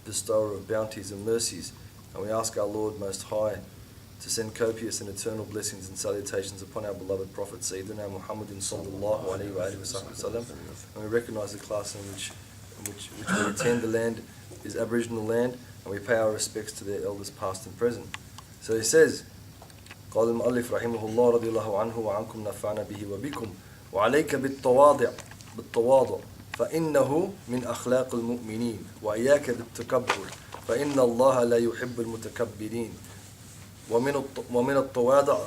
bestower of bounties and mercies, and we ask our Lord Most High to send copious and eternal blessings and salutations upon our beloved Prophet Sayyidina Muhammadin sallallahu alayhi wa sallam. And we recognize the class in which we attend. The land is Aboriginal land, and we pay our respects to their elders past and present. So he says, قال المؤلف رحمه الله رضي الله عنه وعنكم نفعنا به وبكم وعليك بالتواضع فإنه من أخلاق المؤمنين وإياك بالتكبر فإن الله لا يحب المتكبرين ومن التواضع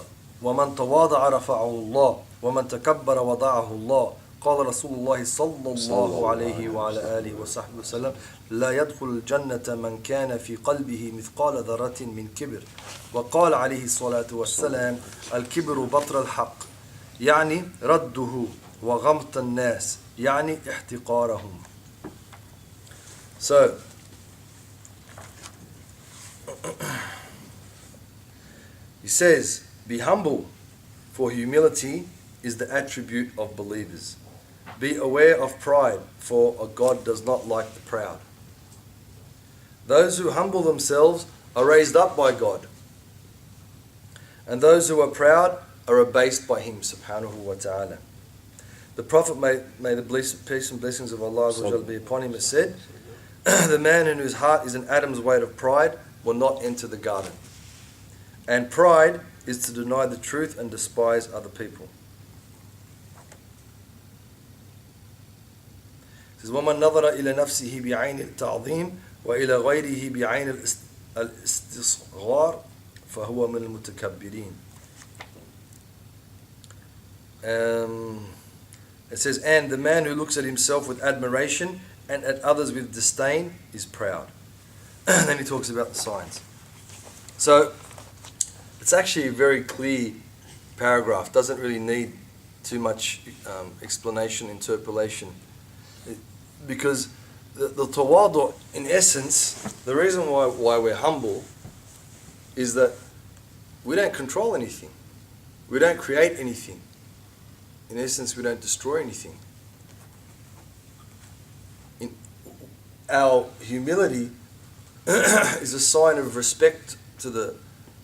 ومن تواضع رفعه الله ومن تكبر وضعه الله قال رسول الله صلى الله عليه وعلى آله وصحبه وسلم لا يدخل الجنة من كان في قلبه مثقال ذرة من كبر وقال عليه الصلاة والسلام الكبر بطر الحق يعني رده وغمط الناس يعني احتقارهم. So he says, be humble, for humility is the attribute of believers. Be aware of pride, for a God does not like the proud. Those who humble themselves are raised up by God, and those who are proud are abased by Him, subhanahu wa ta'ala. The Prophet, may the peace and blessings of Allah be upon him, has said, the man in whose heart is an atom's weight of pride will not enter the garden. And pride is to deny the truth and despise other people. It says, وَمَنْ نَظَرَ إِلَى نَفْسِهِ بِعَيْنِ التَّعْظِيمِ وَإِلَى غَيْرِهِ بِعَيْنِ الْإِسْتِصْغَارِ فَهُوَ مِنَ الْمُتَكَبِّرِينَ. It says, and the man who looks at himself with admiration and at others with disdain is proud. And then he talks about the signs. So, it's actually a very clear paragraph. Doesn't really need too much explanation, interpolation. Because the tawadu, in essence, the reason why we're humble is that we don't control anything. We don't create anything. In essence, we don't destroy anything. Our humility is a sign of respect to the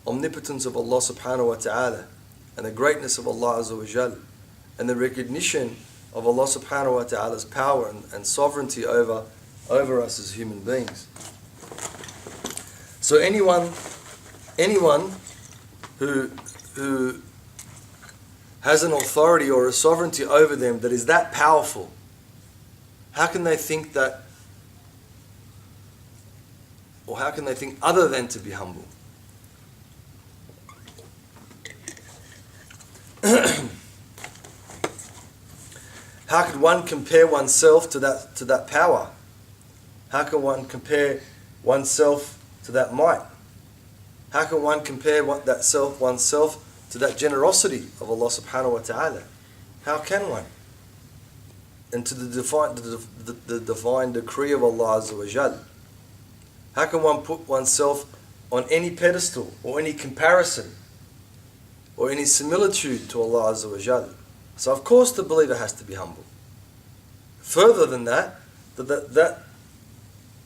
omnipotence of Allah subhanahu wa ta'ala and the greatness of Allah azza wa jal and the recognition of Allah subhanahu wa ta'ala's power and sovereignty over us as human beings. So anyone who has an authority or a sovereignty over them that is that powerful, how can they think that, or how can they think other than to be humble? How could one compare oneself to that power? How can one compare oneself to that might? How can one compare oneself to that generosity of Allah subhanahu wa ta'ala? How can one? And to the divine decree of Allah azza wa jal. How can one put oneself on any pedestal or any comparison or any similitude to Allah azza wa jal? So of course the believer has to be humble. Further than that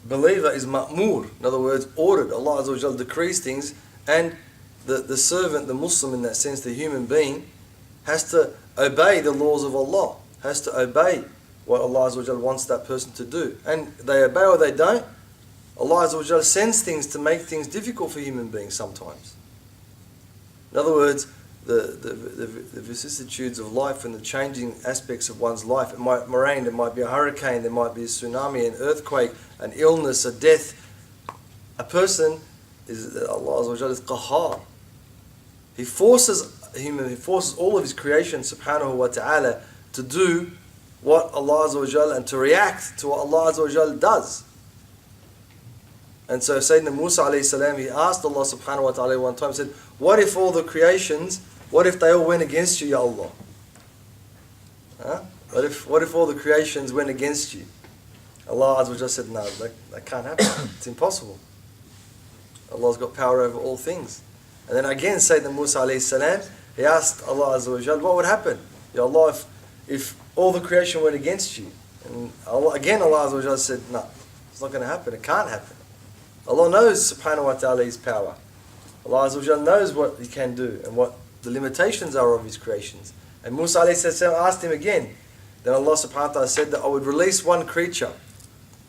believer is ma'mur, in other words, ordered. Allah azza wa jal decrees things, and the servant, the Muslim in that sense, the human being, has to obey the laws of Allah, has to obey what Allah azza wa jal wants that person to do. And they obey or they don't. Allah azza wa jal sends things to make things difficult for human beings sometimes. In other words, the vicissitudes of life and the changing aspects of one's life. It might rain, there might be a hurricane, there might be a tsunami, an earthquake, an illness, a death. A person Allah Azza wa Jalla is qahar. He forces all of his creation, subhanahu wa ta'ala, to do what Allah Azza wa Jalla, and to react to what Allah Azza wa Jalla does. And so Sayyidina Musa alayhi salam, he asked Allah subhanahu wa ta'ala one time, said, what if all the creations, what if they all went against you, Ya Allah? Huh? What if all the creations went against you? Allah Azza wa Jalla said, no, that can't happen. It's impossible. Allah's got power over all things. And then again, Sayyidina Musa alayhi salam, he asked Allah Azza wa Jalla, what would happen? Ya Allah, if all the creation went against you? And Allah Azza wa Jalla said, no, it's not going to happen. It can't happen. Allah knows subhanahu wa ta'ala His power. Allah Azza wa Jal knows what He can do and what the limitations are of His creations. And Musa alayhi salam asked Him again. Then Allah subhanahu wa ta'ala said that I would release one creature,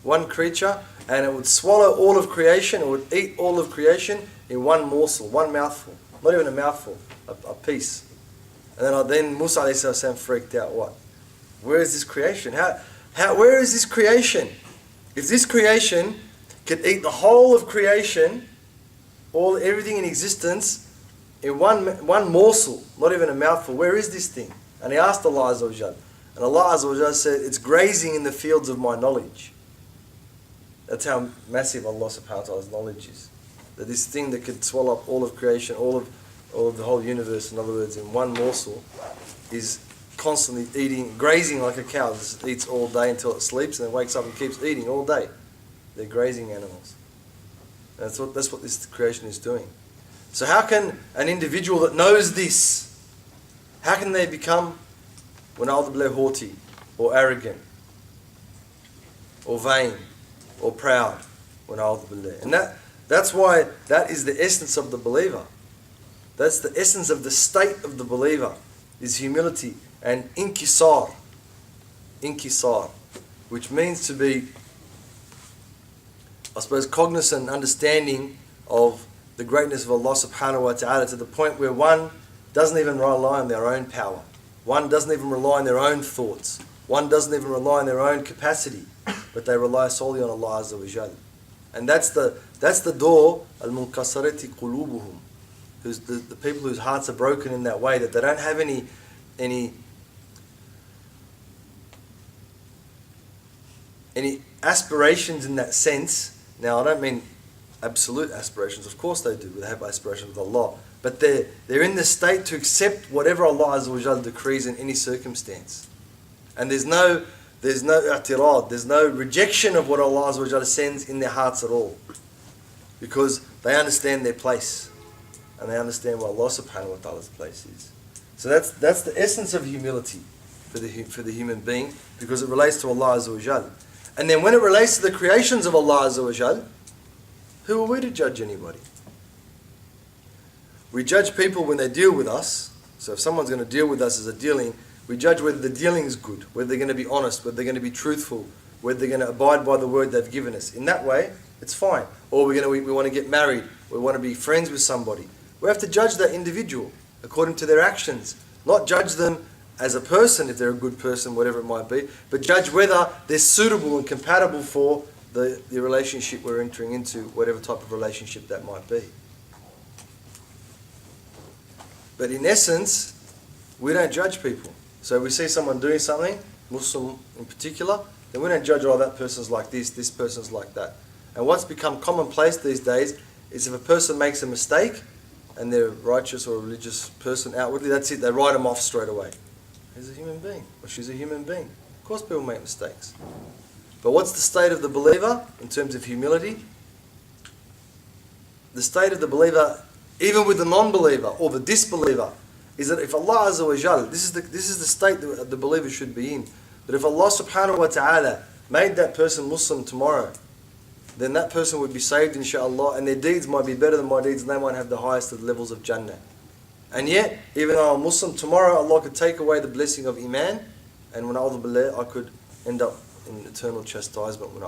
and it would swallow all of creation, it would eat all of creation in one morsel, one mouthful. Not even a mouthful, a piece. And then Musa alayhi salam freaked out. What? Where is this creation? Where is this creation? If this creation could eat the whole of creation, everything in existence, in one morsel, not even a mouthful, where is this thing? And he asked Allah Azza wa Jal. And Allah Azza wa Jal said, it's grazing in the fields of my knowledge. That's how massive Allah subhanahu wa ta'ala's knowledge is. That this thing that could swallow up all of creation, all of the whole universe, in other words, in one morsel, is constantly eating, grazing like a cow. It eats all day until it sleeps and then wakes up and keeps eating all day. They're grazing animals. And that's what this creation is doing. So how can an individual that knows this, how can they become haughty or arrogant or vain or proud? And that's why that is the essence of the believer. That's the essence of the state of the believer, is humility and inkisar, which means to be, I suppose, cognizant, understanding of the greatness of Allah subhanahu wa ta'ala, to the point where one doesn't even rely on their own power. One doesn't even rely on their own thoughts. One doesn't even rely on their own capacity, but they rely solely on Allah Azza wa Jal. And that's the door, al-munkasarati qulubuhum, who's the people whose hearts are broken in that way, that they don't have any aspirations in that sense. Now, I don't mean absolute aspirations. Of course they do. They have aspirations with Allah. But they're in the state to accept whatever Allah Azza wa Jal decrees in any circumstance. And there's no i'tirad, there's no rejection of what Allah Azza wa Jal sends in their hearts at all. Because they understand their place. And they understand what Allah subhanahu wa ta'ala's place is. So that's the essence of humility for the human being, because it relates to Allah Azza wa Jal. And then when it relates to the creations of Allah Azza wa Jal, who are we to judge anybody? We judge people when they deal with us. So if someone's going to deal with us as a dealing, we judge whether the dealing is good, whether they're going to be honest, whether they're going to be truthful, whether they're going to abide by the word they've given us. In that way, it's fine. Or we want to get married, we want to be friends with somebody. We have to judge that individual according to their actions, not judge them as a person, if they're a good person, whatever it might be, but judge whether they're suitable and compatible for the relationship we're entering into, whatever type of relationship that might be. But in essence, we don't judge people. So if we see someone doing something, Muslim in particular, then we don't judge, oh, that person's like this person's like that. And what's become commonplace these days is if a person makes a mistake and they're a righteous or a religious person outwardly, that's it, they write them off straight away. He's a human being, or she's a human being. Of course people make mistakes. But what's the state of the believer in terms of humility? The state of the believer, even with the non-believer or the disbeliever, is that if Allah Azza wa Jal, this is the state that the believer should be in, that if Allah subhanahu wa ta'ala made that person Muslim tomorrow, then that person would be saved inshaAllah, and their deeds might be better than my deeds, and they might have the highest of the levels of Jannah. And yet, even though I'm Muslim, tomorrow Allah could take away the blessing of Iman, and when I could end up in eternal chastisement when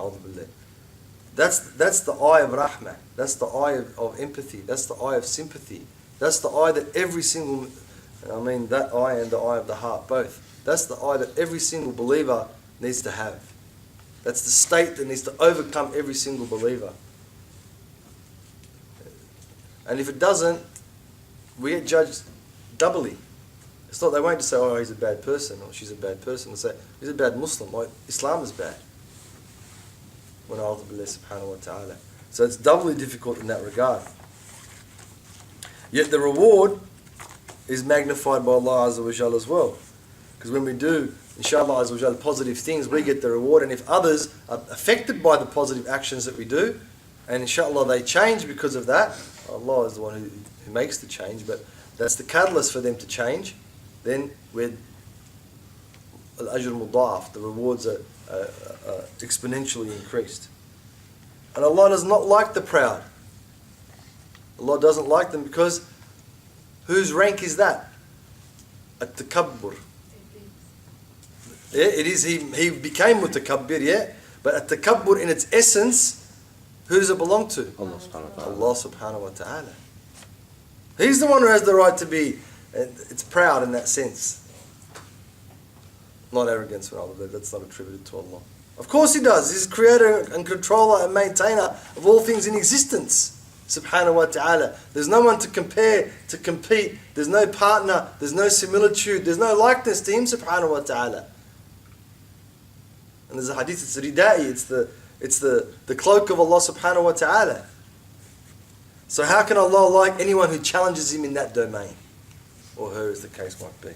That's the eye of rahmah. That's the eye of empathy. That's the eye of sympathy. That's the eye that every single, that eye and the eye of the heart both. That's the eye that every single believer needs to have. That's the state that needs to overcome every single believer. And if it doesn't, we get judged doubly. It's not, they won't just say, oh, he's a bad person or she's a bad person. They'll say, he's a bad Muslim or Islam is bad. Subhanahu wa ta'ala. So it's doubly difficult in that regard. Yet the reward is magnified by Allah Azza wa Jal as well. Because when we do, inshallah Azza wa Jal, positive things, we get the reward. And if others are affected by the positive actions that we do, and inshallah they change because of that, Allah is the one who makes the change, but that's the catalyst for them to change, then we're al-ajr mudaf, the rewards are exponentially increased. And Allah does not like the proud. Allah doesn't like them because whose rank is that? At-takabbur. Yeah, it is. He became mutakabbir, yeah. But at-takabbur in its essence, who does it belong to? Allah subhanahu wa ta'ala. Allah subhanahu wa ta'ala. He's the one who has the right to be. It's proud in that sense. Not arrogance, that's not attributed to Allah. Of course He does. He's creator and controller and maintainer of all things in existence. Subhanahu wa ta'ala. There's no one to compare, to compete. There's no partner. There's no similitude. There's no likeness to Him, subhanahu wa ta'ala. And there's a hadith, it's rida'i, it's the cloak of Allah subhanahu wa ta'ala. So how can Allah like anyone who challenges Him in that domain? Or her, as the case might be.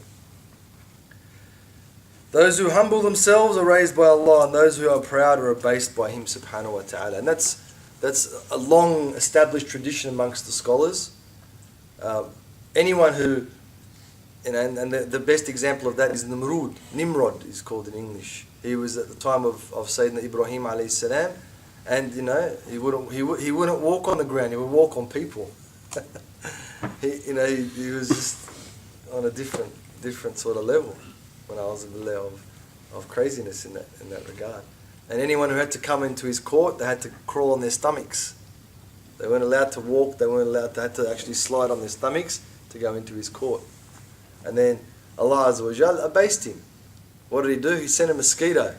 Those who humble themselves are raised by Allah, and those who are proud are abased by Him subhanahu wa ta'ala. And that's a long established tradition amongst the scholars. Anyone who, and the best example of that is Nimrod is called in English. He was at the time of Sayyidina Ibrahim alayhi salam, and he wouldn't walk on the ground, he would walk on people. he was just on a different sort of level when I was a level of craziness in that regard. And anyone who had to come into his court, they had to crawl on their stomachs. They weren't allowed to walk, they had to actually slide on their stomachs to go into his court. And then Allah Azza wa Jal abased him. What did He do? He sent a mosquito.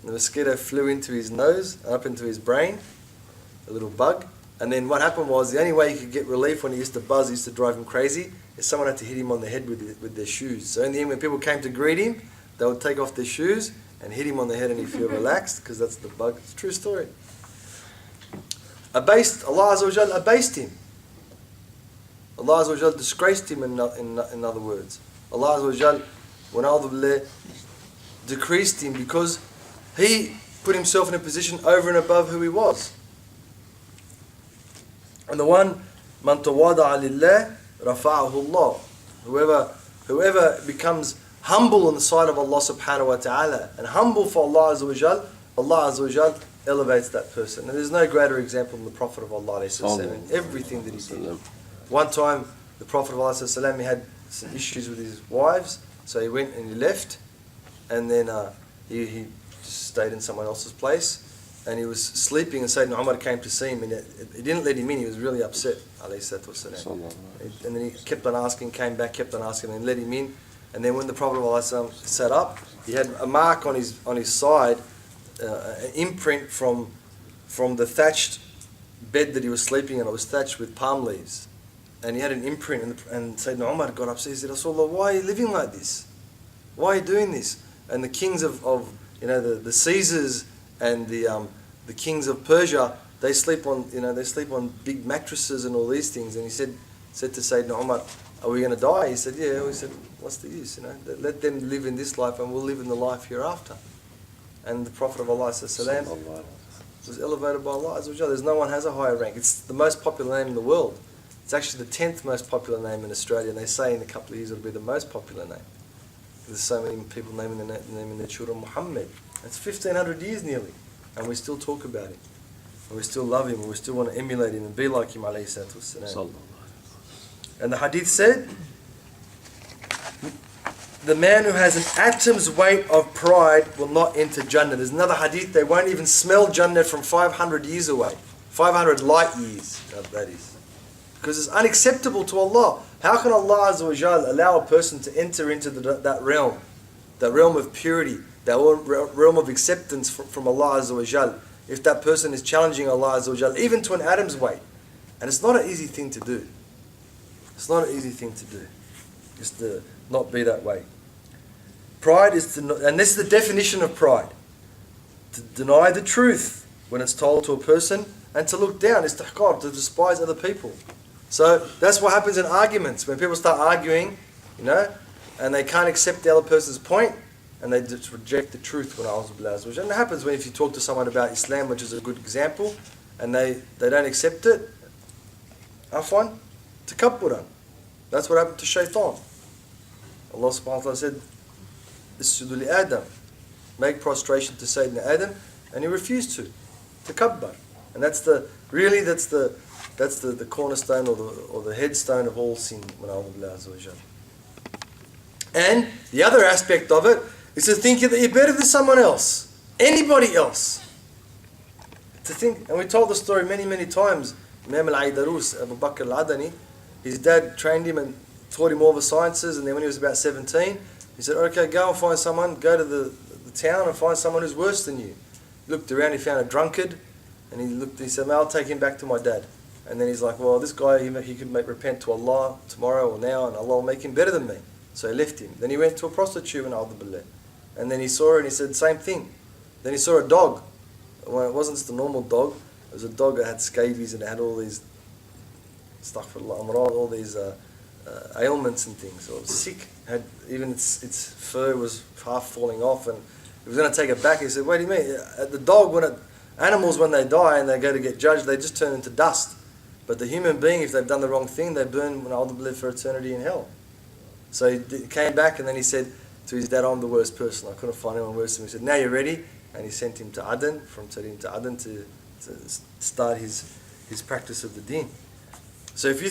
And the mosquito flew into his nose, up into his brain, a little bug. And then what happened was, the only way he could get relief when he used to buzz, he used to drive him crazy, is someone had to hit him on the head with their shoes. So in the end, when people came to greet him, they would take off their shoes and hit him on the head, and he'd feel relaxed, because that's the bug. It's a true story. Allah Azza wa Jal abased him. Allah Azza wa Jal disgraced him, in other words. Allah Azza wa Jal, when decreased him, because he put himself in a position over and above who he was. And the one, man tawada'a lillah, rafa'ahu Allah. Whoever becomes humble on the side of Allah subhanahu wa ta'ala, and humble for Allah Azza wa Jal, Allah Azza wa Jal elevates that person. And there's no greater example than the Prophet of Allah in everything that he did. One time, the Prophet of Allah, he had some issues with his wives, so he went and he left, and then he just stayed in someone else's place, and he was sleeping, and Sayyidina Umar came to see him, and he didn't let him in. He was really upset, alayhi salatu wasalam. And then he kept on asking, came back, kept on asking, and let him in. And then when the Prophet of Allah sat up, he had a mark on his side, an imprint from the thatched bed that he was sleeping in. It was thatched with palm leaves, and he had an imprint. And Sayyidina Umar got upset. He said, Rasulullah, why are you living like this? Why are you doing this? And the kings of the Caesars and the kings of Persia, they sleep on big mattresses and all these things. And he said to Sayyidina Umar, are we going to die? He said, yeah. He said, what's the use? Let them live in this life, and we'll live in the life hereafter. And the Prophet of Allah was elevated by Allah Azza wa Jalla. There's no one has a higher rank. It's the most popular name in the world. It's actually the 10th most popular name in Australia, and they say in a couple of years it'll be the most popular name. There's so many people naming their children Muhammad. It's 1500 years nearly, and we still talk about him, and we still love him, and we still want to emulate him and be like him, alayhi salatu wassalam. And the hadith said, the man who has an atom's weight of pride will not enter Jannah. There's another hadith, they won't even smell Jannah from 500 years away. 500 light years, that is. Because it's unacceptable to Allah. How can Allah Azza wa Jal allow a person to enter into that realm of purity, that realm of acceptance from Allah Azza wa Jal, if that person is challenging Allah Azza wa Jal, even to an atom's weight? And it's not an easy thing to do. It's not an easy thing to do. Just to not be that way. Pride is and this is the definition of pride. To deny the truth when it's told to a person, and to look down, istihqar, to despise other people. So that's what happens in arguments. When people start arguing, and they can't accept the other person's point, and they just reject the truth. And it happens if you talk to someone about Islam, which is a good example, and they don't accept it. Afwan, takabburan. That's what happened to Shaitan. Allah subhanahu wa ta'ala said, Isjudu li Adam. Make prostration to Sayyidina Adam, and he refused to. Takabbar. And that's the cornerstone or the headstone of all sin. And the other aspect of it is to think that you're better than someone else, anybody else. To think, and we told the story many times. Imam al-Aidarus, Abu Bakr al-Adani, his dad trained him and taught him all the sciences, and then when he was about 17, he said, okay, go and find someone, go to the town and find someone who's worse than you. He looked around, he found a drunkard, and he said, I'll take him back to my dad. And then he's like, well, this guy, he could repent to Allah tomorrow or now, and Allah will make him better than me. So he left him. Then he went to a prostitute, and then he saw her and he said, same thing. Then he saw a dog. Well, it wasn't just a normal dog. It was a dog that had scabies and it had all these all these ailments and things. So it was sick. Had even its fur was half falling off, and he was going to take it back. He said, "What do you mean? The dog, animals when they die and they go to get judged, they just turn into dust. But the human being, if they've done the wrong thing, they burn for eternity in hell." So he came back and then he said to his dad, "I'm the worst person. I couldn't find anyone worse than me." He said, "Now you're ready," and he sent him to Aden, from Tarim to Aden to start his practice of the deen. So if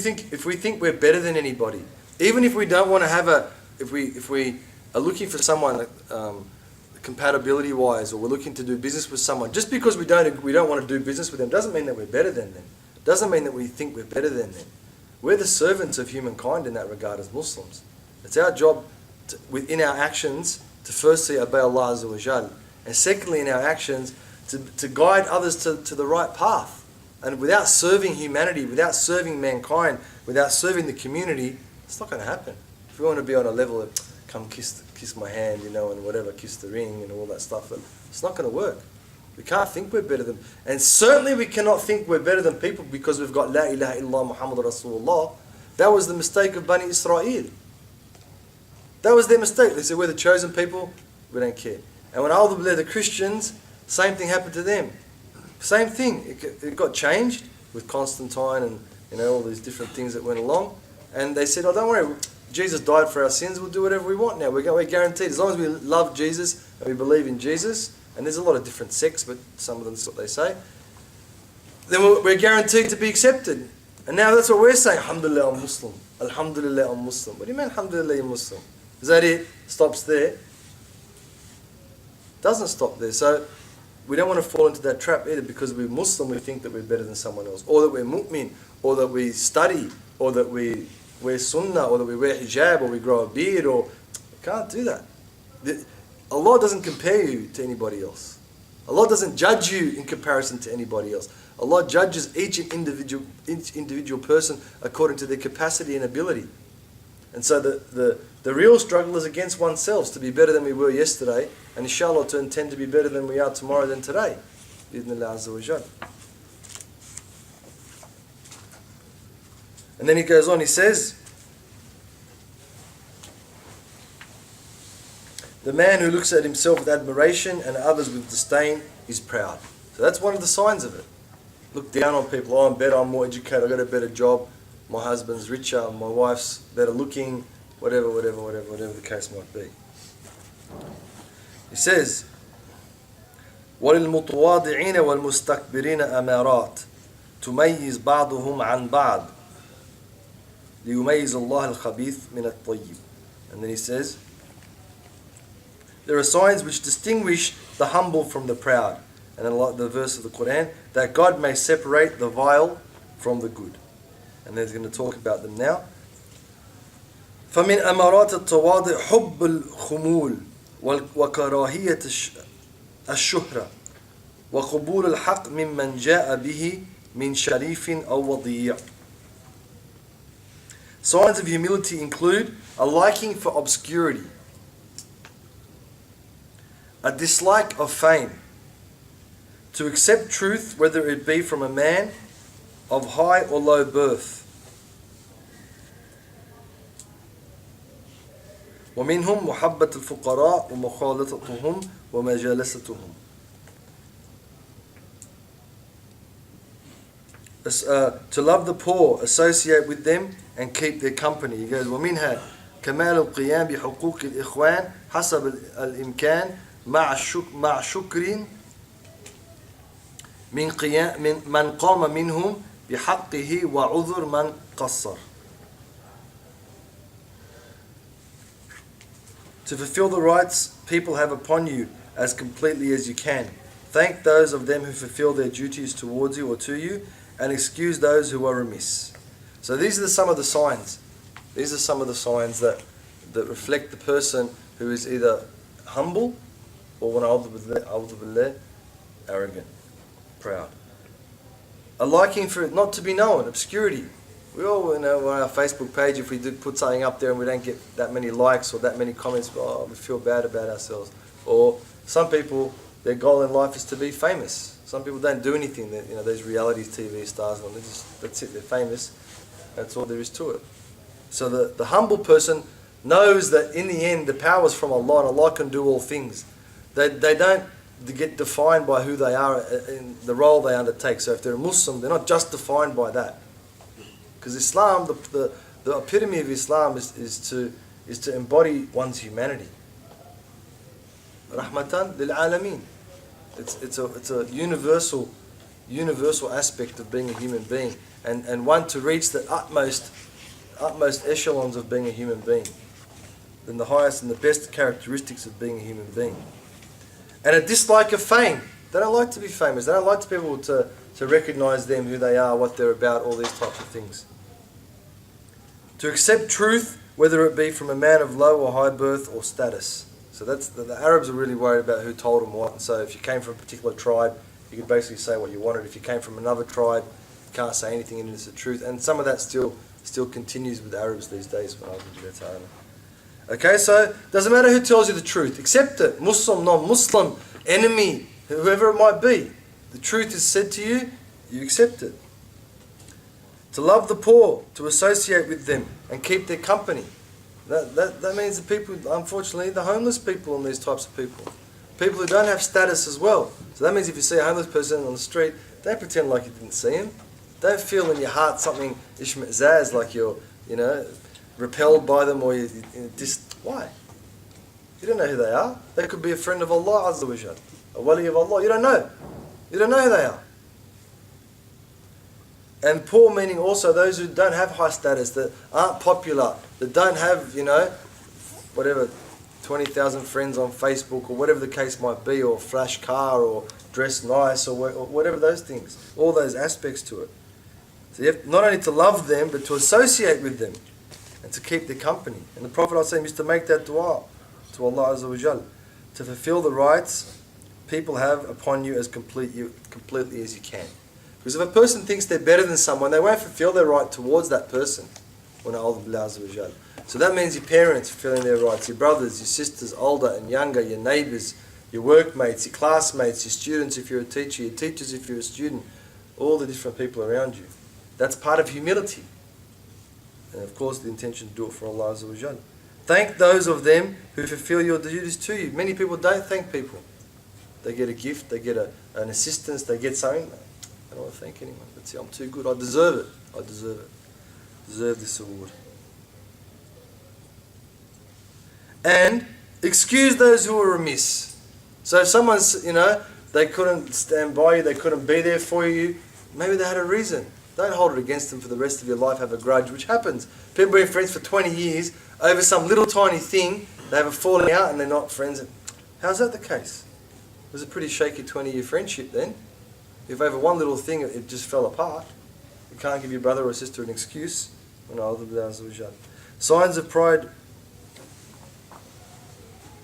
we think we're better than anybody, even if we don't want to have if we are looking for someone compatibility wise, or we're looking to do business with someone, just because we don't want to do business with them doesn't mean that we're better than them. Doesn't mean that we think we're better than them. We're the servants of humankind in that regard as Muslims. It's our job within our actions to firstly obey Allah Azza wa Jal, and secondly in our actions to guide others to the right path. And without serving humanity, without serving mankind, without serving the community, it's not going to happen. If we want to be on a level of come kiss my hand, and whatever, kiss the ring and all that stuff, it's not going to work. We can't think we're better than, and certainly we cannot think we're better than people because we've got La ilaha illallah Muhammad Rasulullah. That was the mistake of Bani Israel. That was their mistake. They said, we're the chosen people, we don't care. And when the Christians, same thing happened to them. Same thing. It got changed with Constantine and all these different things that went along. And they said, oh, don't worry, Jesus died for our sins, we'll do whatever we want now. We're guaranteed. As long as we love Jesus and we believe in Jesus, and there's a lot of different sects, but some of them that's what they say, then we're guaranteed to be accepted. And now that's what we're saying. Alhamdulillah, I'm Muslim. Alhamdulillah, I'm Muslim. What do you mean, Alhamdulillah, you're Muslim? Is that it? Stops there? Doesn't stop there. So we don't want to fall into that trap either, because we're Muslim, we think that we're better than someone else, or that we're mu'min, or that we study, or that we wear sunnah, or that we wear hijab, or we grow a beard, or... We can't do that. Allah doesn't compare you to anybody else. Allah doesn't judge you in comparison to anybody else. Allah judges each individual person according to their capacity and ability. And so the real struggle is against oneself, to be better than we were yesterday, and inshallah to intend to be better than we are tomorrow than today. Bi-idhnillah azza wa jal. And then he goes on, he says, the man who looks at himself with admiration and others with disdain is proud. So that's one of the signs of it. Look down on people. Oh, I'm better, I'm more educated, I've got a better job, my husband's richer, my wife's better looking, whatever the case might be. He says, وَلِلْمُطْوَاضِعِينَ وَالْمُسْتَكْبِرِينَ أَمَارَاتٍ تُمَيِّزْ بَعْضُهُمْ عَنْ بَعْضٍ لِيُمَيِّزَ اللَّهَ الْخَبِيثَ مِنَ الطَّيِّبِ. And then he says, there are signs which distinguish the humble from the proud. And then the verse of the Qur'an, that God may separate the vile from the good. And then he's going to talk about them now. فَمِنْ أَمَارَاتِ التَّوَاضِعِ حُبُّ الْخُمُولِ وَكَرَاهِيَةِ الشُّهْرَةِ وَقُبُولِ الْحَقِّ مِمَّنْ جَاءَ بِهِ مِنْ شَرِيفٍ أَوْ وَضِيعٍ. Signs of humility include a liking for obscurity, a dislike of fame, to accept truth whether it be from a man of high or low birth. ومنهم محبة الفقراء ومخالطتهم ومجالستهم. To love the poor, associate with them and keep their company. He goes, ومنها كمال القيام بحقوق الإخوان حسب الإمكان مع شكر من قام منهم بحقه وعذر من قصر. To fulfill the rights people have upon you as completely as you can. Thank those of them who fulfill their duties towards you or to you, and excuse those who are remiss. So these are some of the signs. These are some of the signs that reflect the person who is either humble or arrogant, proud. A liking for it not to be known, obscurity. We all know on our Facebook page, if we did put something up there and we don't get that many likes or that many comments, we feel bad about ourselves. Or some people, their goal in life is to be famous. Some people don't do anything. These reality TV stars, that's it, they're famous. That's all there is to it. So the humble person knows that in the end the power is from Allah, and Allah can do all things. They don't get defined by who they are in the role they undertake. So if they're a Muslim, they're not just defined by that. Because Islam, the epitome of Islam is to embody one's humanity. Rahmatan lil alameen. It's a universal aspect of being a human being, and one to reach the utmost echelons of being a human being, then the highest and the best characteristics of being a human being. And a dislike of fame. They don't like to be famous. They don't like people to recognize them, who they are, what they're about, all these types of things. To accept truth, whether it be from a man of low or high birth or status. So that's the Arabs are really worried about who told them what. And so if you came from a particular tribe, you could basically say what you wanted. If you came from another tribe, you can't say anything, and it's the truth. And some of that still continues with Arabs these days. Okay, so doesn't matter who tells you the truth. Accept it. Muslim, non-Muslim, enemy, whoever it might be. The truth is said to you, you accept it. To love the poor, to associate with them and keep their company. That means the people, unfortunately, the homeless people and these types of people. People who don't have status as well. So that means if you see a homeless person on the street, don't pretend like you didn't see him. Don't feel in your heart something ishma'zaz, like you're, repelled by them, or you just, why? You don't know who they are. They could be a friend of Allah Azza wa Jal, a wali of Allah. You don't know. You don't know who they are. And poor meaning also those who don't have high status, that aren't popular, that don't have, 20,000 friends on Facebook, or whatever the case might be, or flash car, or dress nice, or whatever those things. All those aspects to it. So you have not only to love them, but to associate with them, and to keep their company. And the Prophet ﷺ used to make that dua to Allah Azza wa Jal, to fulfill the rights people have upon you as completely as you can. Because if a person thinks they're better than someone, they won't fulfill their right towards that person. So that means your parents fulfilling their rights, your brothers, your sisters, older and younger, your neighbours, your workmates, your classmates, your students if you're a teacher, your teachers if you're a student, all the different people around you. That's part of humility. And of course the intention to do it for Allah Azza wa Jal. Thank those of them who fulfill your duties to you. Many people don't thank people. They get a gift, they get an assistance, they get something. I don't want to thank anyone. That's it. I'm too good. I deserve it. I deserve it. Deserve this award. And excuse those who are remiss. So if someone's, they couldn't stand by you, they couldn't be there for you, maybe they had a reason. Don't hold it against them for the rest of your life, have a grudge, which happens. People have been friends for 20 years, over some little tiny thing, they have a falling out and they're not friends. How's that the case? It was a pretty shaky 20-year friendship then. If over one little thing it just fell apart, you can't give your brother or sister an excuse. Signs of pride.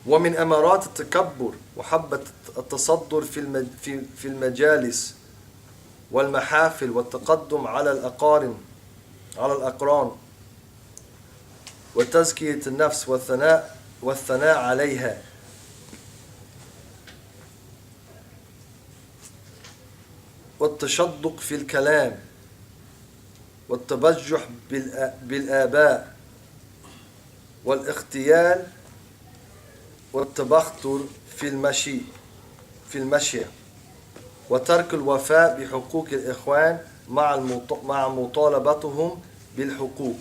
ومن أمارات التكبر وحبة التصدر في المجالس والمحافل والتقدم على الأقران وتزكية النفس والثناء عليها والتشدق في الكلام والتبجح بالآباء والاختيال والتبختر في المشي وترك الوفاء بحقوق الإخوان مع مطالبتهم بالحقوق.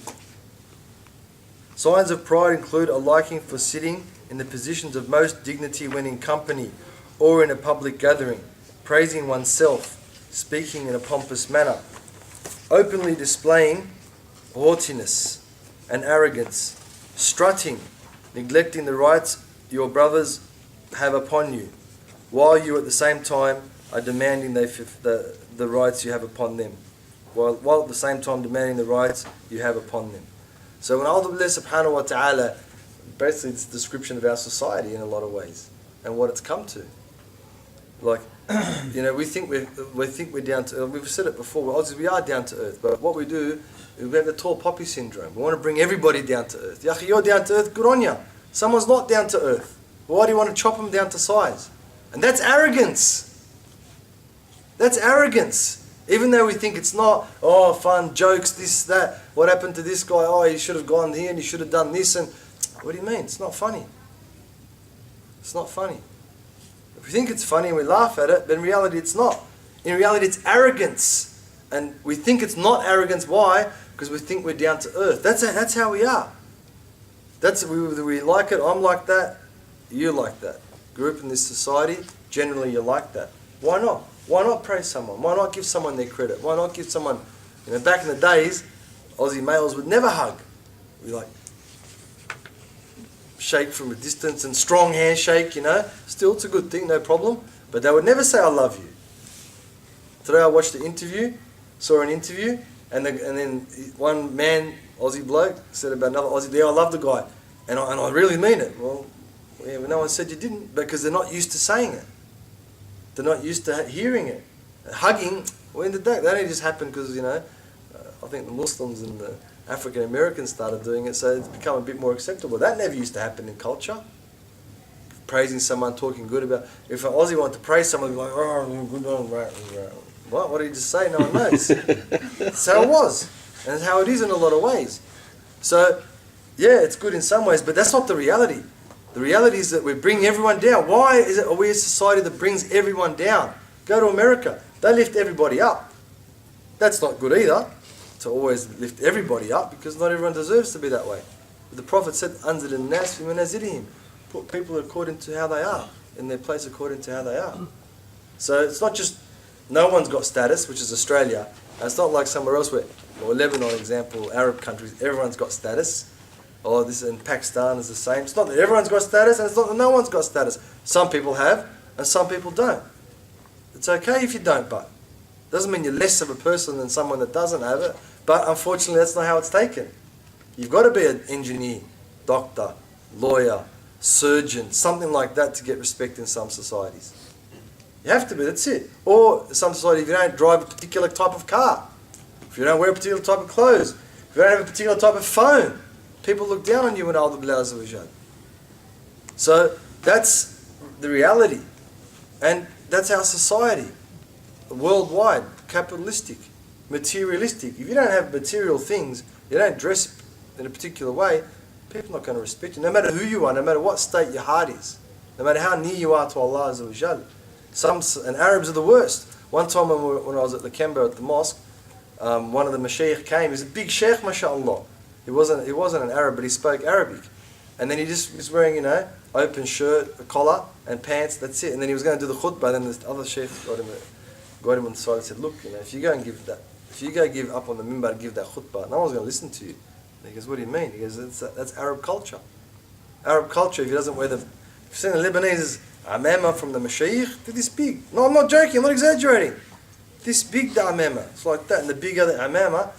Signs of pride include a liking for sitting in the positions of most dignity when in company or in a public gathering, praising oneself, speaking in a pompous manner, openly displaying haughtiness and arrogance, strutting, neglecting the rights your brothers have upon you, while you at the same time are demanding the rights you have upon them. While at the same time demanding the rights you have upon them. So when Allah subhanahu wa ta'ala, basically it's a description of our society in a lot of ways, and what it's come to. Like, we think we're down to earth. We've said it before, obviously we are down to earth, but what we do, we have the tall poppy syndrome. We want to bring everybody down to earth. Yahi, you're down to earth, good on ya. Someone's not down to earth. Why do you want to chop them down to size? And that's arrogance. That's arrogance. Even though we think it's not, fun, jokes, this, that, what happened to this guy, he should have gone here and he should have done this, and what do you mean? It's not funny. It's not funny. If we think it's funny and we laugh at it, but in reality it's not. In reality it's arrogance. And we think it's not arrogance, why? Because we think we're down to earth. That's how we are. We like it, I'm like that, you like that. Grew up in this society, generally you're like that. Why not? Why not praise someone? Why not give someone their credit? Why not give someone, back in the days, Aussie males would never hug. We like shake from a distance and strong handshake, Still, it's a good thing, no problem. But they would never say, I love you. Today I watched saw an interview, and then one man, Aussie bloke, said about another Aussie, I love the guy. And I really mean it. Well, no one said you didn't, because they're not used to saying it. They're not used to hearing it. Hugging, when did that only just happened because, I think the Muslims and the African Americans started doing it, so it's become a bit more acceptable. That never used to happen in culture. Praising someone, talking good about. If an Aussie wanted to praise someone, they'd be like, good on, what did he just say? No one knows. That's how it was. And that's how it is in a lot of ways. So, yeah, it's good in some ways, but that's not the reality. The reality is that we bring everyone down. Why are we a society that brings everyone down? Go to America. They lift everybody up. That's not good either, to always lift everybody up, because not everyone deserves to be that way. But the Prophet said, "Anzil an-nas fi manazilihim." Put people according to how they are, in their place according to how they are. So it's not just, no one's got status, which is Australia. And it's not like somewhere else where, Lebanon, example, Arab countries, everyone's got status. This in Pakistan is the same. It's not that everyone's got status, and it's not that no one's got status. Some people have, and some people don't. It's okay if you don't, but doesn't mean you're less of a person than someone that doesn't have it. But unfortunately, that's not how it's taken. You've got to be an engineer, doctor, lawyer, surgeon, something like that to get respect in some societies. You have to be, that's it. Or some society, if you don't drive a particular type of car, if you don't wear a particular type of clothes, if you don't have a particular type of phone, people look down on you in al-Haddad. So that's the reality. And that's our society. Worldwide, capitalistic, materialistic. If you don't have material things, you don't dress in a particular way, people are not going to respect you. No matter who you are, no matter what state your heart is, no matter how near you are to Allah Azza wa Jal. And Arabs are the worst. One time when I was at the Canberra at the mosque, one of the Shaykh came. He's a big Shaykh, mashallah. He wasn't an Arab, but he spoke Arabic. And then he just was wearing, open shirt, a collar, and pants, that's it. And then he was going to do the khutbah, then this other Shaykh got him on the side and said, look, if you go give up on the minbar and give that khutbah, no one's going to listen to you. And he goes, what do you mean? He goes, that's Arab culture. Arab culture, if he doesn't wear if you've seen the Lebanese amama from the mashayikh, they're this big. No, I'm not joking, I'm not exaggerating. This big, the amama. It's like that, and the bigger the amama,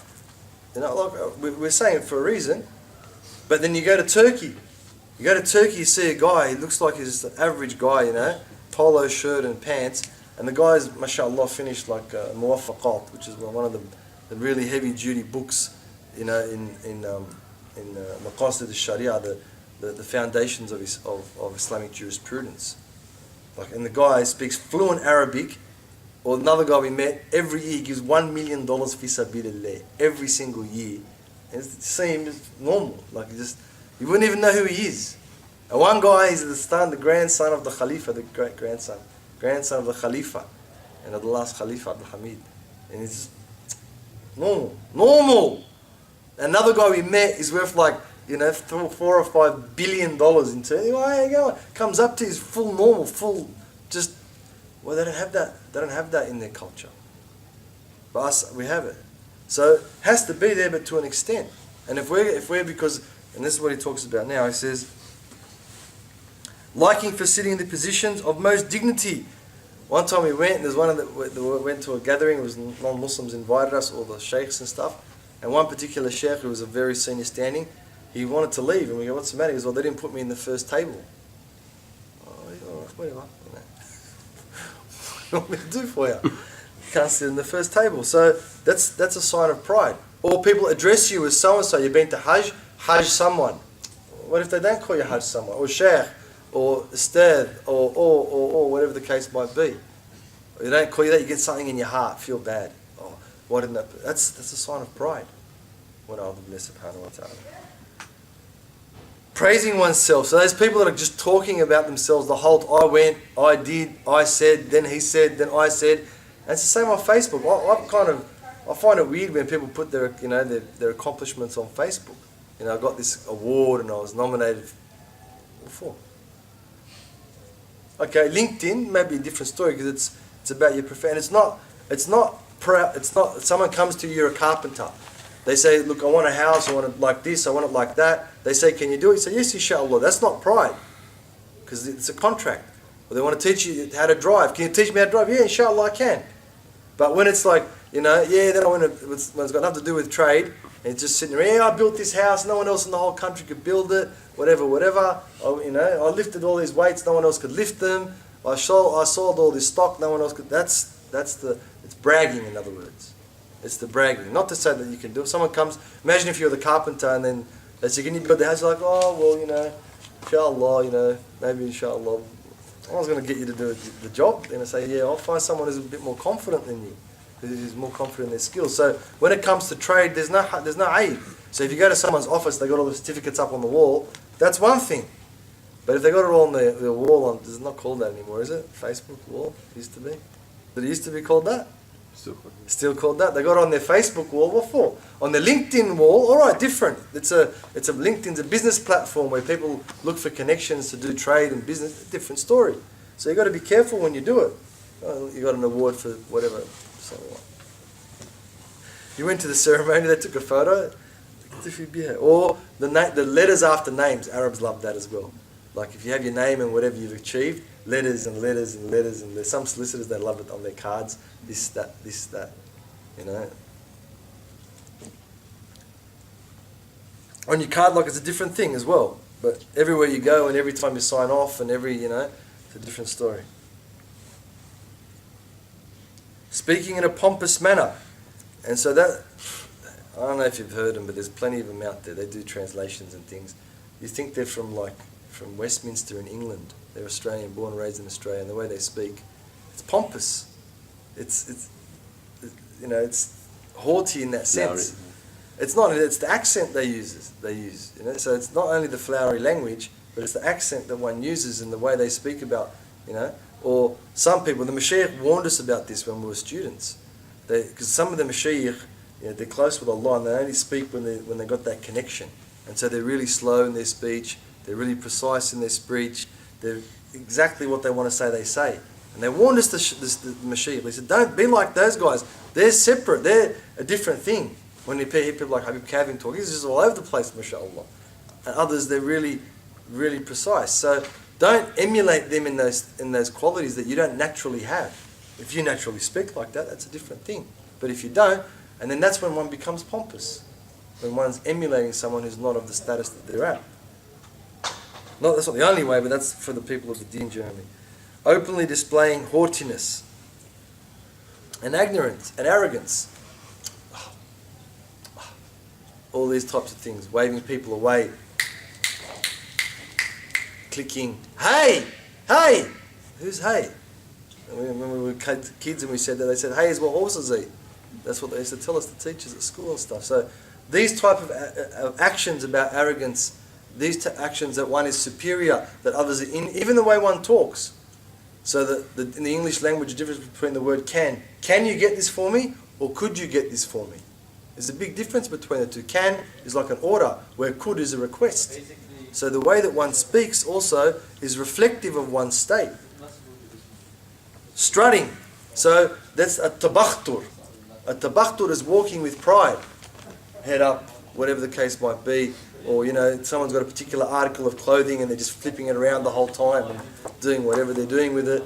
we're saying it for a reason. But then you go to Turkey. You see a guy, he looks like he's an average guy, polo shirt and pants, and the guy's, mashallah, finished like Muwaffaqat, which is one of the really heavy duty books, in Maqasid al-Sharia, the foundations of Islamic jurisprudence. And the guy speaks fluent Arabic. Or another guy we met, every year he gives $1 million fi sabilillah, every single year. And it seems normal, you wouldn't even know who he is. And one guy is the grandson of the Khalifa, the great grandson of the Khalifa, and of the last Khalifa, Abdul Hamid. And it's normal. Another guy we met is worth $4 or $5 billion in turn. Why go? Comes up to his full normal, just. Well, they don't have that. They don't have that in their culture. But us, we have it. So it has to be there, but to an extent. And if we're because, and this is what he talks about now, he says, liking for sitting in the positions of most dignity. One time we went, and there's one of we went to a gathering, it was non-Muslims invited us, all the sheikhs and stuff, and one particular sheikh who was a very senior standing, he wanted to leave, and we go, what's the matter? He goes, well, they didn't put me in the first table. Oh, all right, whatever. What do you want me to do for you? You can't sit in the first table. So that's a sign of pride. Or people address you as so-and-so, you've been to Hajj someone. What if they don't call you Hajj someone? Or Shaykh, or Ustad, or whatever the case might be. Or you don't call you that, you get something in your heart, feel bad. Oh, why didn't that? That's a sign of pride. Praising oneself. So those people that are just talking about themselves, the whole, I went, I did, I said, then he said, then I said. And it's the same on Facebook. I find it weird when people put their accomplishments on Facebook. I got this award and I was nominated for. Okay, LinkedIn may be a different story because it's about your profession. It's not someone comes to you, you're a carpenter. They say, look, I want a house, I want it like this, I want it like that. They say, can you do it? You say, yes, inshallah. That's not pride because it's a contract. Or they want to teach you how to drive. Can you teach me how to drive? Yeah, inshallah, I can. But when it's like, then I want to, when it's got nothing to do with trade, and it's just sitting there, I built this house, no one else in the whole country could build it, whatever. I lifted all these weights, no one else could lift them. I sold all this stock, no one else could. It's bragging, in other words. It's the bragging. Not to say that you can do it. Someone comes, imagine if you're the carpenter and then they say, can you build the house? You're like, oh, well, inshallah, maybe inshallah. I was going to get you to do the job. Then I say, yeah, I'll find someone who's a bit more confident than you, who's more confident in their skills. So when it comes to trade, there's no aid. So if you go to someone's office, they got all the certificates up on the wall, that's one thing. But if they got it all on the wall, it's not called that anymore, is it? Facebook wall? It used to be. Did it used to be called that? Still called that. They got it on their Facebook wall. What for? On the LinkedIn wall, all right, different. LinkedIn's a business platform where people look for connections to do trade and business. Different story. So you got to be careful when you do it. You got an award for whatever. You went to the ceremony. They took a photo. Or the letters after names. Arabs love that as well. Like if you have your name and whatever you've achieved, letters and letters and letters, and there's some solicitors that love it on their cards. This, that. On your card, like it's a different thing as well. But everywhere you go and every time you sign off and it's a different story. Speaking in a pompous manner. And so that, I don't know if you've heard them, but there's plenty of them out there. They do translations and things. You think they're from Westminster in England. They're Australian, born and raised in Australia, and the way they speak, it's pompous. It's haughty in that sense. It's not. It's the accent they use. So it's not only the flowery language, but it's the accent that one uses and the way they speak about. Or some people. The Mashiach warned us about this when we were students, because some of the Mashiach, they're close with Allah and they only speak when they got that connection, and so they're really slow in their speech. They're really precise in their speech. They're exactly what they want to say, they say. And they warned us, the Mashiach. They said, don't be like those guys. They're separate. They're a different thing. When you hear people like Habib Kavim talking, he's just all over the place, mashallah. And others, they're really, really precise. So don't emulate them in those qualities that you don't naturally have. If you naturally speak like that, that's a different thing. But if you don't, and then that's when one becomes pompous. When one's emulating someone who's not of the status that they're at. That's not the only way, but that's for the people of the Deen journey. Openly displaying haughtiness and ignorance and arrogance. All these types of things. Waving people away. Clicking. Hey! Hey! Who's hey? And when we were kids and we said that, they said, hey is what horses eat. That's what they used to tell us, the teachers at school and stuff. So these type of actions about arrogance, these actions that one is superior, that others are in, even the way one talks. So in the English language, the difference between the word can you get this for me, or could you get this for me? There's a big difference between the two. Can is like an order, where could is a request. So the way that one speaks also is reflective of one's state. Strutting. So that's a tabakhtur. A tabakhtur is walking with pride, head up, whatever the case might be. Or, someone's got a particular article of clothing and they're just flipping it around the whole time and doing whatever they're doing with it.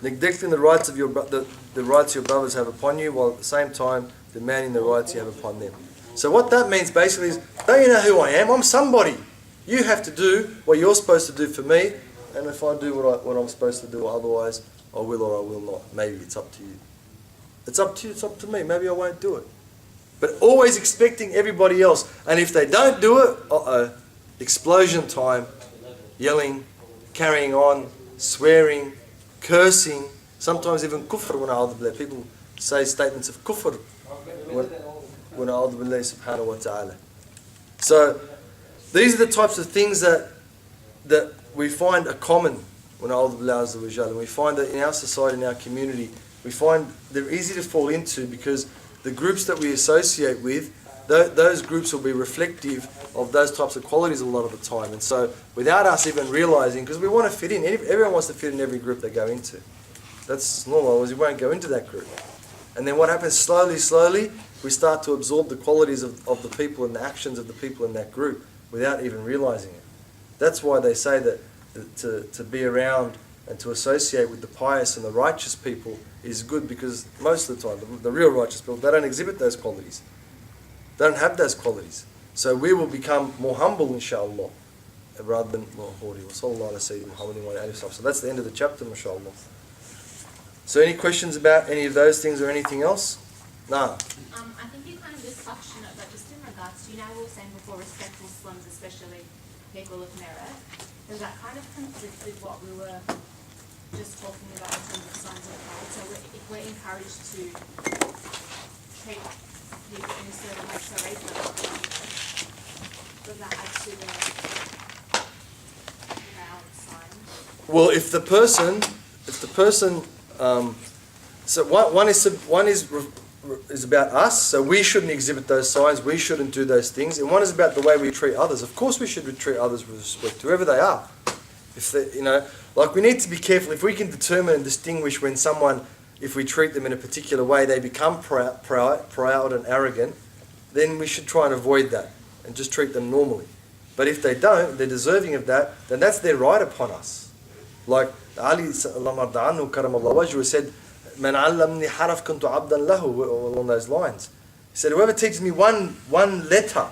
Neglecting the rights of the rights your brothers have upon you, while at the same time demanding the rights you have upon them. So what that means basically is, don't you know who I am? I'm somebody. You have to do what you're supposed to do for me, and if I do what I'm supposed to do, otherwise I will or I will not. Maybe it's up to you. It's up to you, it's up to me. Maybe I won't do it. But always expecting everybody else. And if they don't do it, explosion time, yelling, carrying on, swearing, cursing, sometimes even kufr when people say statements of kufr when subhanahu wa ta'ala. So these are the types of things that we find are common when and we find that in our society, in our community, we find they're easy to fall into because the groups that we associate with, those groups will be reflective of those types of qualities a lot of the time. And so without us even realizing, because we want to fit in, everyone wants to fit in every group they go into. That's normal, otherwise you won't go into that group. And then what happens slowly, we start to absorb the qualities of the people and the actions of the people in that group without even realizing it. That's why they say that to be around and to associate with the pious and the righteous people is good, because most of the time, the real righteous people, they don't exhibit those qualities. They don't have those qualities. So we will become more humble, inshallah, rather than more haughty. So that's the end of the chapter, mashallah. So any questions about any of those things or anything else? No. I think you kind of just touched on it, but just in regards to, we were saying before, respectful Muslims, especially people of merit, does that kind of conflict with what we were just talking about in terms of signs of pride? So if we're encouraged to treat people in a certain way, so raise them up, does that add to the proud sign? Well, if the person, so one is about us, so we shouldn't exhibit those signs, we shouldn't do those things, and one is about the way we treat others. Of course, we should treat others with respect, whoever they are. If they, we need to be careful. If we can determine and distinguish when someone, if we treat them in a particular way, they become proud and arrogant, then we should try and avoid that and just treat them normally. But if they don't, they're deserving of that, then that's their right upon us. Like Ali said, Man allamni haraf kuntu abdan lahu, along those lines. He said, whoever teaches me one letter,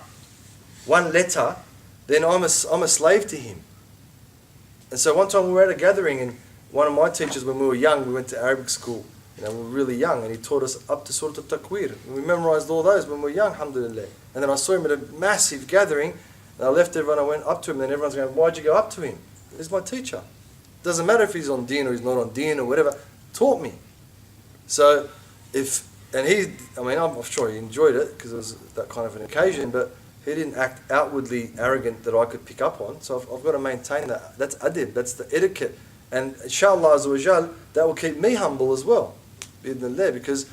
then I'm a slave to him. And so one time we were at a gathering, and one of my teachers, when we were young, we went to Arabic school, we were really young, and he taught us up to Surah Al-Takwir. And we memorized all those when we were young, alhamdulillah. And then I saw him at a massive gathering, and I left everyone, I went up to him, and everyone's going, why'd you go up to him? He's my teacher. Doesn't matter if he's on deen or he's not on deen or whatever, taught me. So, I'm sure he enjoyed it because it was that kind of an occasion, but he didn't act outwardly arrogant that I could pick up on. So I've got to maintain that. That's adib, that's the etiquette. And inshallah azza wa jal, that will keep me humble as well, because,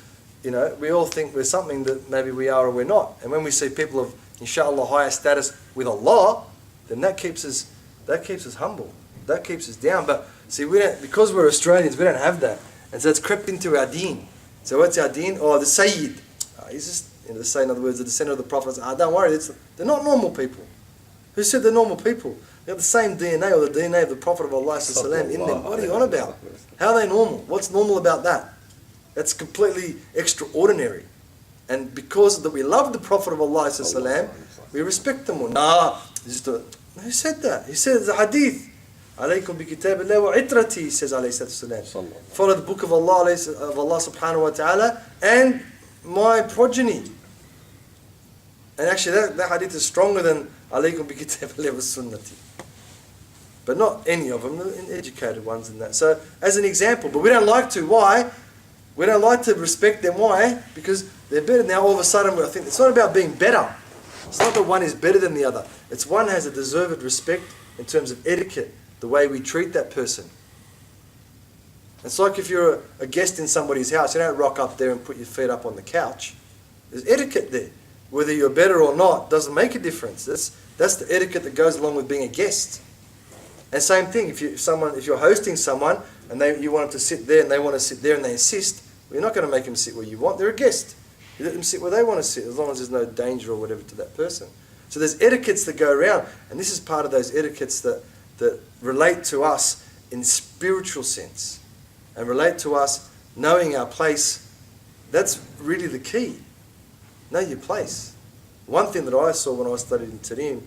we all think we're something that maybe we are or we're not. And when we see people of, inshallah, higher status with Allah, then that keeps us humble. That keeps us down. But see, because we're Australians, we don't have that. And so it's crept into our deen. So what's our deen? Oh, the Sayyid. He's just, the Sayyid, in other words, the descendant of the Prophet. Don't worry, they're not normal people. Who said they're normal people? They have the same DNA, or the DNA of the Prophet of Allah in them. What are you on about? How are they normal? What's normal about that? That's completely extraordinary. And because that we love the Prophet of Allah, we respect them more. Who said that? He said it's a hadith. Alaykum bi kitabillah wa itrati, says alayhi salatu. Follow the book of Allah subhanahu wa ta'ala and my progeny. And actually that hadith is stronger than alaykum bi kitabillah wa sunnati. But not any of them, educated ones in that. So as an example, but we don't like to. Why? We don't like to respect them. Why? Because they're better. Now all of a sudden I think it's not about being better. It's not that one is better than the other. It's one has a deserved respect in terms of etiquette, the way we treat that person. It's like if you're a guest in somebody's house, you don't rock up there and put your feet up on the couch. There's etiquette there. Whether you're better or not doesn't make a difference. That's the etiquette that goes along with being a guest. And same thing, if you're hosting someone and you want them to sit there and they want to sit there and they insist, Well, you're not going to make them sit where you want. They're a guest. You let them sit where they want to sit, as long as there's no danger or whatever to that person. So there's etiquettes that go around, and this is part of those etiquettes that relate to us in spiritual sense, and relate to us knowing our place. That's really the key. Know your place. One thing that I saw when I studied in Tarim,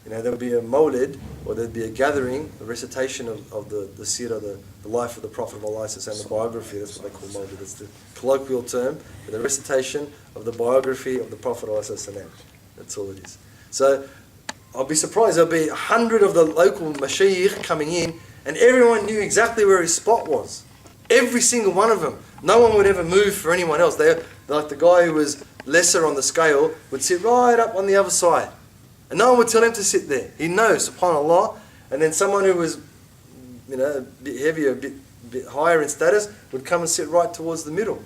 there would be a mawlid, or there'd be a gathering, a recitation of the seerah, the life of the Prophet of Allah, and the biography. That's what they call mawlid. That's the colloquial term for the recitation of the biography of the Prophet of Allah. That's all it is. So I'll be surprised. There'll be 100 of the local mashayikh coming in, and everyone knew exactly where his spot was. Every single one of them. No one would ever move for anyone else. They're like the guy who was lesser on the scale would sit right up on the other side. And no one would tell him to sit there. He knows, subhanAllah. And then someone who was, a bit heavier, a bit higher in status, would come and sit right towards the middle.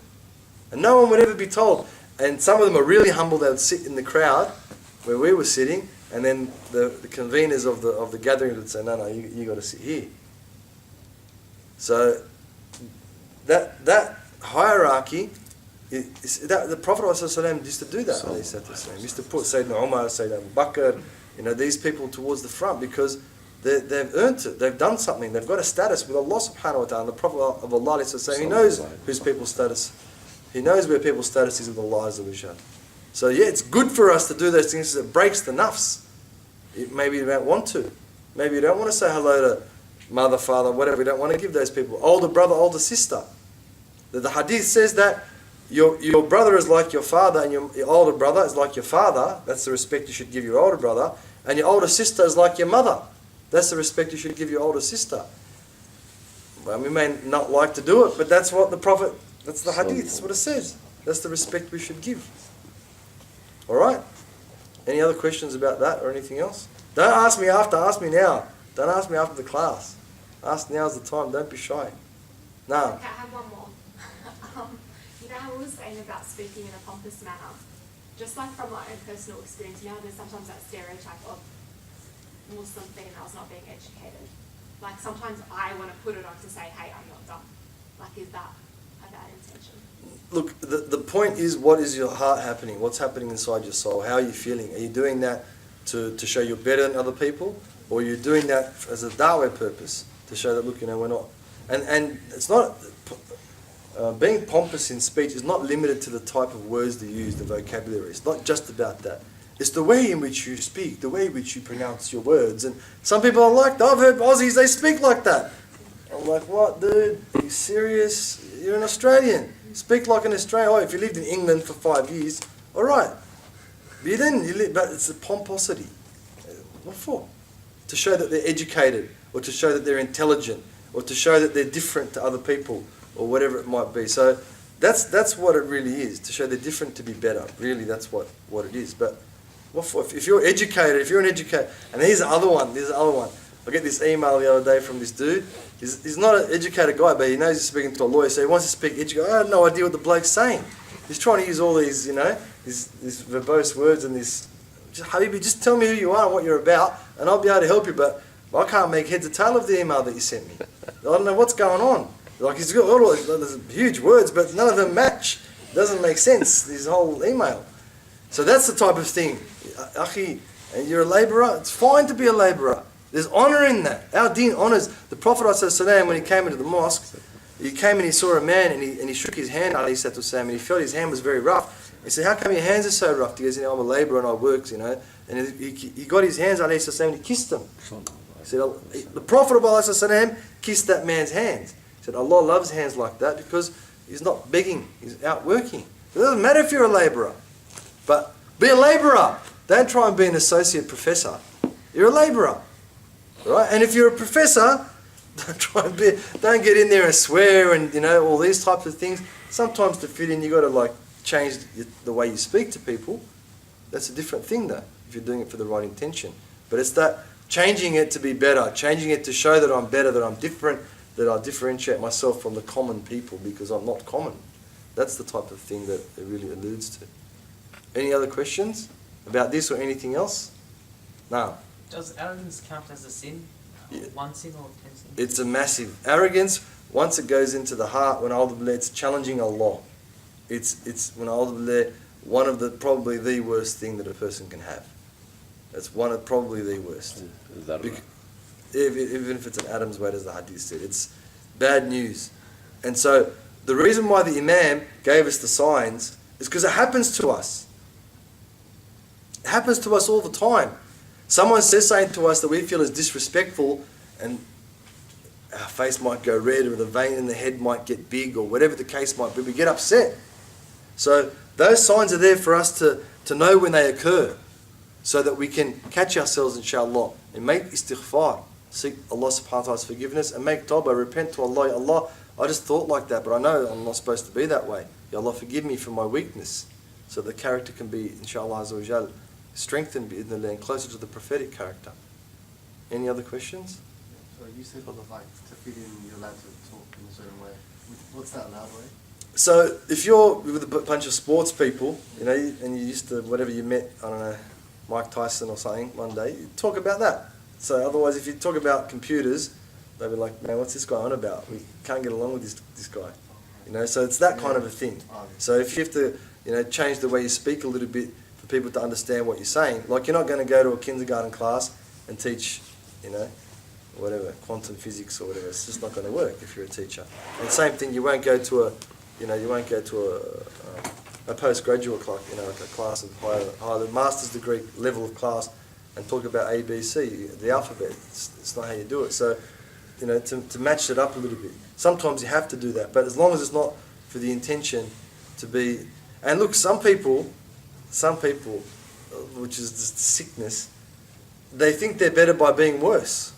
And no one would ever be told. And some of them are really humble. They would sit in the crowd where we were sitting, and then the conveners of the gathering would say, no, you got to sit here. So that hierarchy, the Prophet ﷺ used to do that. He used to put Sayyidina Umar, Sayyidina Abu Bakr, these people towards the front, because they've earned it. They've done something. They've got a status with Allah subhanahu wa ta'ala. The Prophet of Allah ﷺ, he knows whose people's status. He knows where people's status is with Allah Azza wa Jal. So yeah, it's good for us to do those things because it breaks the nafs. Maybe you don't want to. Maybe you don't want to say hello to mother, father, whatever. You don't want to give those people. Older brother, older sister. The hadith says that your brother is like your father, and your older brother is like your father. That's the respect you should give your older brother. And your older sister is like your mother. That's the respect you should give your older sister. Well, we may not like to do it, but that's what the Prophet, that's the hadith, that's what it says. That's the respect we should give. Alright? Any other questions about that or anything else? Don't ask me after, ask me now. Don't ask me after the class. Ask now's the time, don't be shy. Now. Okay, I have one more. How we were saying about speaking in a pompous manner, just like from my own personal experience, there's sometimes that stereotype of Muslim females not being educated. Like sometimes I want to put it on to say, hey, I'm not dumb. Like, is that a bad intention? Look, the point is, what is your heart happening? What's happening inside your soul? How are you feeling? Are you doing that to show you're better than other people? Or are you doing that as a da'wah purpose to show that, look, we're not. And it's not, being pompous in speech is not limited to the type of words they use, the vocabulary. It's not just about that. It's the way in which you speak, the way in which you pronounce your words. And some people are like, I've heard Aussies, they speak like that. I'm like, what, dude? Are you serious? You're an Australian. Speak like an Australian. Oh, if you lived in England for 5 years, all right. But it's the pomposity. What for? To show that they're educated, or to show that they're intelligent, or to show that they're different to other people, or whatever it might be. So that's what it really is, to show they're different to be better. Really, that's what it is. But what for? If you're educated, if you're an educator, and here's the other one. I get this email the other day from this dude. He's not an educated guy, but he knows he's speaking to a lawyer, so he wants to speak educated. I have no idea what the bloke's saying. He's trying to use all these, these verbose words and this. Habibi, just tell me who you are and what you're about, and I'll be able to help you. But I can't make heads or tail of the email that you sent me. I don't know what's going on. Like, he's got all these huge words, but none of them match. It doesn't make sense, this whole email. So that's the type of thing. Akhi, and you're a labourer, it's fine to be a labourer. There's honour in that. Our deen honours. The Prophet ﷺ, when he came into the mosque, he came and he saw a man and he shook his hand, and he felt his hand was very rough. He said, how come your hands are so rough? He goes, I'm a labourer and I work, And he got his hands, and he kissed them. He said, the Prophet of Allah ﷺ kissed that man's hands. He said, Allah loves hands like that because he's not begging, he's out working. It doesn't matter if you're a labourer, but be a labourer. Don't try and be an associate professor. You're a labourer, right? And if you're a professor, don't get in there and swear and all these types of things. Sometimes to fit in, you got to change the way you speak to people. That's a different thing, though, if you're doing it for the right intention. But it's that changing it to be better, changing it to show that I'm better, that I'm different, that I differentiate myself from the common people because I'm not common. That's the type of thing that it really alludes to. Any other questions about this or anything else? No. Does arrogance count as a sin? Yeah. One sin or 10 sins? It's a massive arrogance. once it goes into the heart, when it's challenging Allah. It's when one of the probably the worst thing that a person can have. It's probably the worst. Even if it's an atom's weight, as the hadith said, it's bad news. And so the reason why the Imam gave us the signs is because it happens to us. It happens to us all the time. Someone says something to us that we feel is disrespectful, and our face might go red, or the vein in the head might get big, or whatever the case might be. We get upset. So those signs are there for us to know when they occur, so that we can catch ourselves, inshallah, and make istighfar, seek Allah subhanahu wa ta'ala's forgiveness, and make tawbah, repent to Allah. Ya Allah, I just thought like that, but I know I'm not supposed to be that way. Ya Allah, forgive me for my weakness, so the character can be, inshallah azza wa jal, strengthened and closer to the prophetic character. Any other questions? So you said like to fit in, you're allowed to talk in a certain way. What's that allowed way? So if you're with a bunch of sports people, you know, and you used to, whatever you met, I don't know, Mike Tyson or something one day, you talk about that. So otherwise, if you talk about computers, they'll be like, man, what's this guy on about? We can't get along with this guy. You know, so it's that kind of a thing. So if you have to, you know, change the way you speak a little bit for people to understand what you're saying, like you're not going to go to a kindergarten class and teach, you know, whatever, quantum physics or whatever. It's just not going to work if you're a teacher. And same thing, you won't go to a postgraduate class, you know, like a class of higher master's degree level of class, and talk about A, B, C, the alphabet. It's not how you do it. So, you know, to match it up a little bit. Sometimes you have to do that, but as long as it's not for the intention to be. And look, some people, which is just sickness, they think they're better by being worse.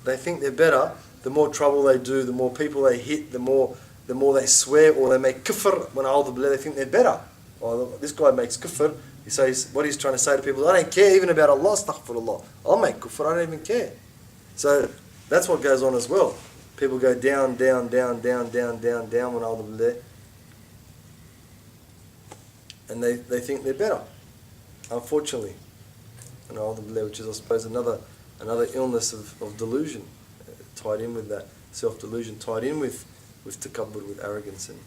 They think they're better. The more trouble they do, the more people they hit, the more they swear, or they make kufr. When they think they're better. Well, this guy makes kufr. He says what he's trying to say to people. I don't care even about Allah. Astaghfirullah. I'll make kufr. I don't even care. So that's what goes on as well. People go down when Allah, and they think they're better. Unfortunately, and which is, I suppose, another illness of delusion, tied in with that self-delusion, tied in with takabbur, with arrogance and